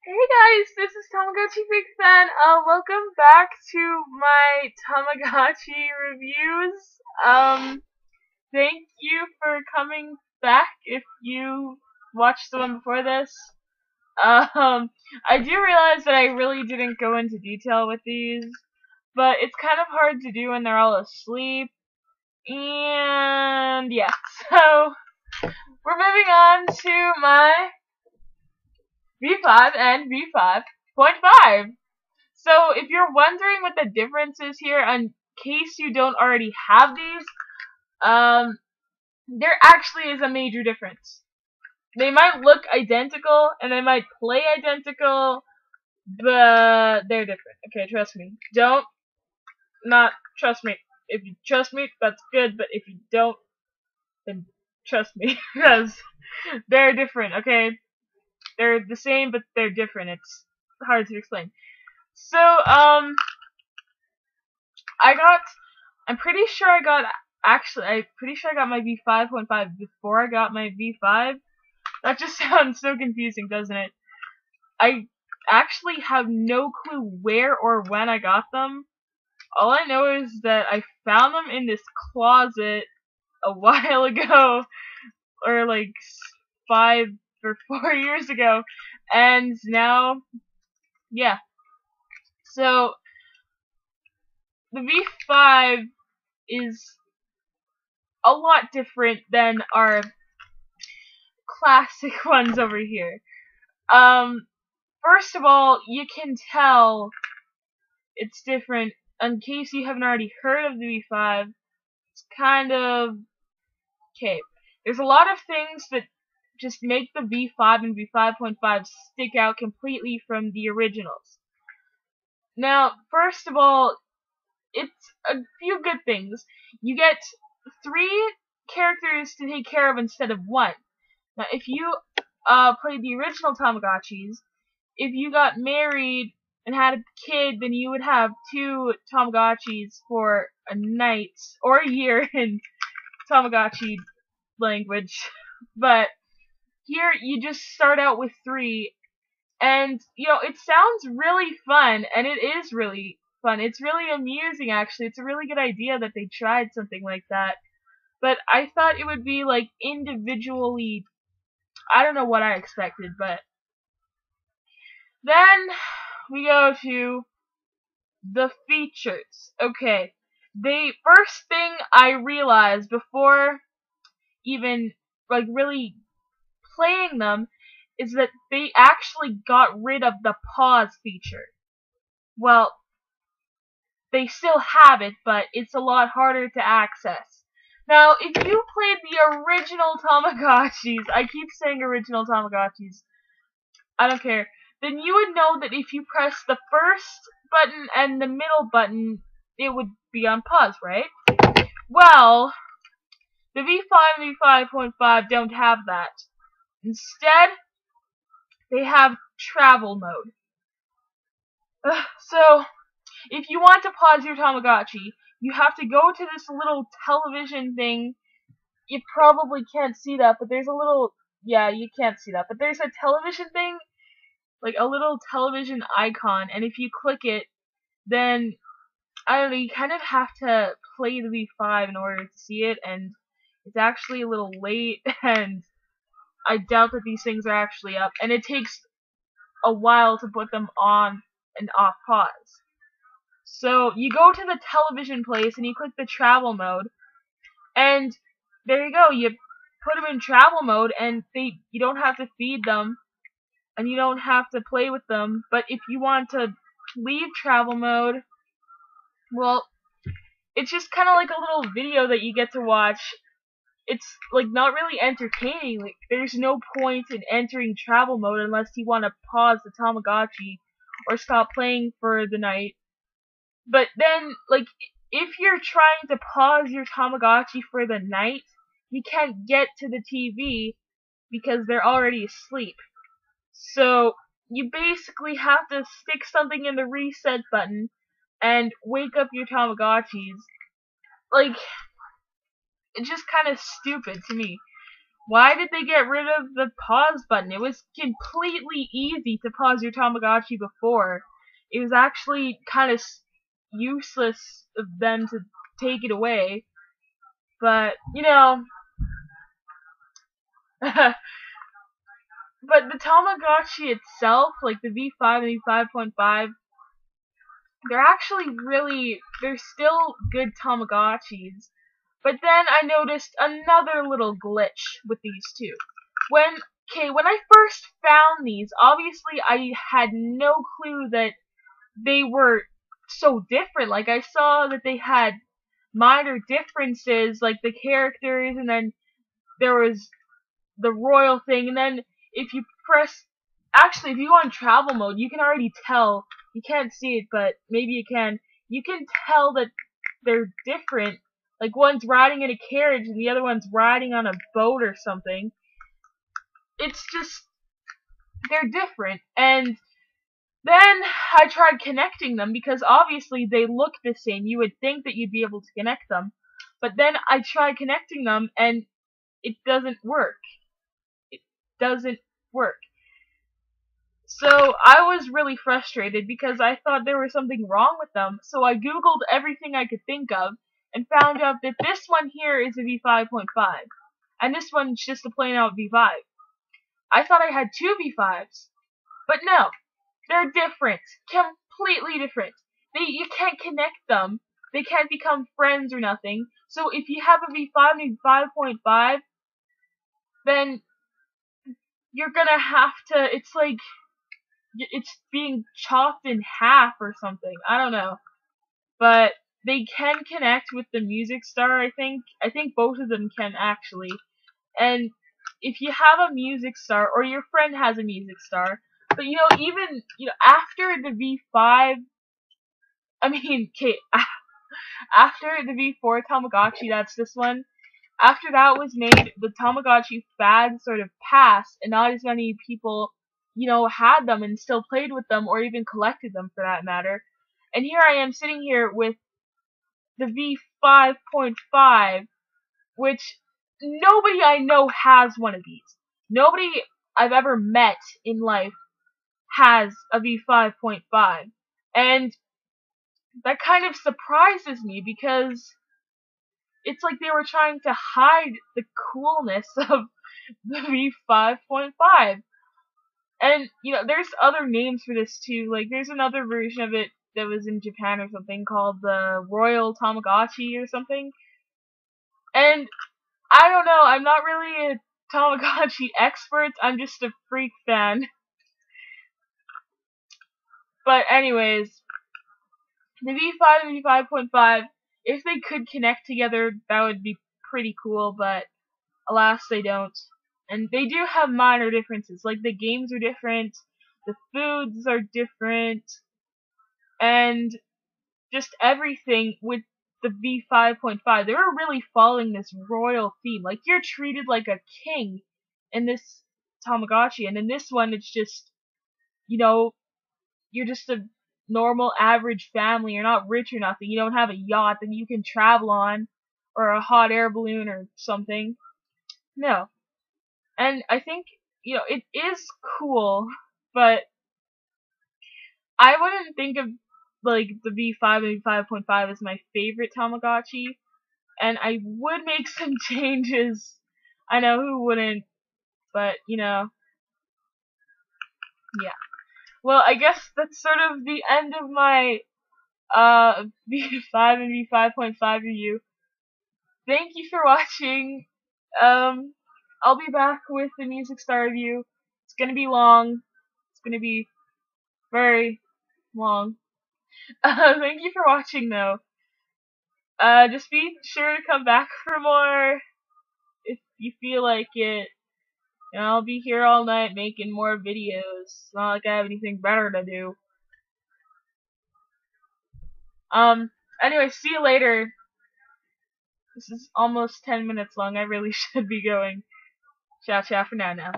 Hey guys, this is TamagotchiFreakFan. Welcome back to my Tamagotchi reviews. Thank you for coming back if you watched the one before this. I do realize that I really didn't go into detail with these, but it's kind of hard to do when they're all asleep. And yeah, so we're moving on to my V5 and V5.5. So if you're wondering what the difference is here, in case you don't already have these, there actually is a major difference. They might look identical, and they might play identical, but they're different. Okay, trust me. Not trust me. If you trust me, that's good, but if you don't, then trust me, because they're different, okay? They're the same, but they're different. It's hard to explain. So, I'm pretty sure I got my V5.5 before I got my V5. That just sounds so confusing, doesn't it? I actually have no clue where or when I got them. All I know is that I found them in this closet a while ago, or like 5 or 4 years ago, and now, yeah. So, the V5 is a lot different than our classic ones over here. First of all, you can tell it's different. In case you haven't already heard of the V5, it's kind of, okay, there's a lot of things that just make the V5 and V5.5 stick out completely from the originals. Now, first of all, it's a few good things. You get 3 characters to take care of instead of 1. Now, if you played the original Tamagotchis, if you got married and had a kid, then you would have 2 Tamagotchis for a night or a year in Tamagotchi language. But here, you just start out with 3, and, you know, it sounds really fun, and it is really fun. It's really amusing, actually. It's a really good idea that they tried something like that. But I thought it would be, like, individually, I don't know what I expected, but then we go to the features. Okay, the first thing I realized before even, like, really playing them is that they actually got rid of the pause feature. Well, they still have it, but it's a lot harder to access. Now, if you played the original Tamagotchis, I keep saying original Tamagotchis, I don't care, then you would know that if you press the first button and the middle button, it would be on pause, right? Well, the V5 and V5.5 don't have that. Instead, they have travel mode. So, if you want to pause your Tamagotchi, you have to go to this little television thing. You probably can't see that, but there's a little, yeah, you can't see that, but there's a television thing, like a little television icon, and if you click it, then, I don't know, you kind of have to play the V5 in order to see it, and it's actually a little late, and I doubt that these things are actually up, and it takes a while to put them on and off pause. So, you go to the television place, and you click the travel mode, and there you go, you put them in travel mode, and you don't have to feed them, and you don't have to play with them, but if you want to leave travel mode, well, it's just kind of like a little video that you get to watch. It's, like, not really entertaining. Like, there's no point in entering travel mode unless you want to pause the Tamagotchi or stop playing for the night. But then, like, if you're trying to pause your Tamagotchi for the night, you can't get to the TV because they're already asleep. So, you basically have to stick something in the reset button and wake up your Tamagotchis. Like, it's just kind of stupid to me. Why did they get rid of the pause button? It was completely easy to pause your Tamagotchi before. It was actually kind of useless of them to take it away. But, you know, but the Tamagotchi itself, like the V5 and V5.5, they're still good Tamagotchis. But then I noticed another little glitch with these two. When I first found these, obviously I had no clue that they were so different. Like, I saw that they had minor differences, like the characters, and then there was the royal thing, and then if you if you go on travel mode, you can already tell, you can't see it, but maybe you can tell that they're different. Like, one's riding in a carriage and the other one's riding on a boat or something. It's just, they're different. And then I tried connecting them, because obviously they look the same. You would think that you'd be able to connect them. But then I tried connecting them and it doesn't work. It doesn't work. So I was really frustrated because I thought there was something wrong with them. So I googled everything I could think of and found out that this one here is a V5.5 and this one's just a plain out V5. I thought I had two V5s, but no, they're different, completely different. You can't connect them. They can't become friends or nothing. So if you have a V5 and V5.5, then you're gonna have to, it's like, it's being chopped in half or something. I don't know. But they can connect with the Music Star, I think. I think both of them can, actually. And if you have a Music Star, or your friend has a Music Star, but even, after the V5, after the V4 Tamagotchi, that's this one, after that was made, the Tamagotchi fad sort of passed, and not as many people, had them and still played with them, or even collected them for that matter. And here I am sitting here with the V5.5, which nobody I know has one of these. Nobody I've ever met in life has a V5.5. And that kind of surprises me, because it's like they were trying to hide the coolness of the V5.5. And, there's other names for this too. Like, there's another version of it that was in Japan or something called the Royal Tamagotchi or something. And I don't know, I'm not really a Tamagotchi expert, I'm just a freak fan. But anyways, the V5 and V5.5, if they could connect together, that would be pretty cool, but alas, they don't. And they do have minor differences, like the games are different, the foods are different, and just everything with the V5.5. They were really following this royal theme. Like, you're treated like a king in this Tamagotchi, and in this one, it's just, you're just a normal, average family. You're not rich or nothing. You don't have a yacht that you can travel on, or a hot air balloon or something. No. And I think, it is cool, but I wouldn't think of, like, the V5 and V5.5 as my favorite Tamagotchi, and I would make some changes. I know, who wouldn't, but, yeah. Well, I guess that's sort of the end of my, V5 and V5.5 review. Thank you for watching. I'll be back with the Music Star review. It's gonna be long. It's gonna be very long. Thank you for watching, though. Just be sure to come back for more if you feel like it. And I'll be here all night making more videos. It's not like I have anything better to do. Anyway, see you later. This is almost 10 minutes long. I really should be going. Ciao, ciao for now.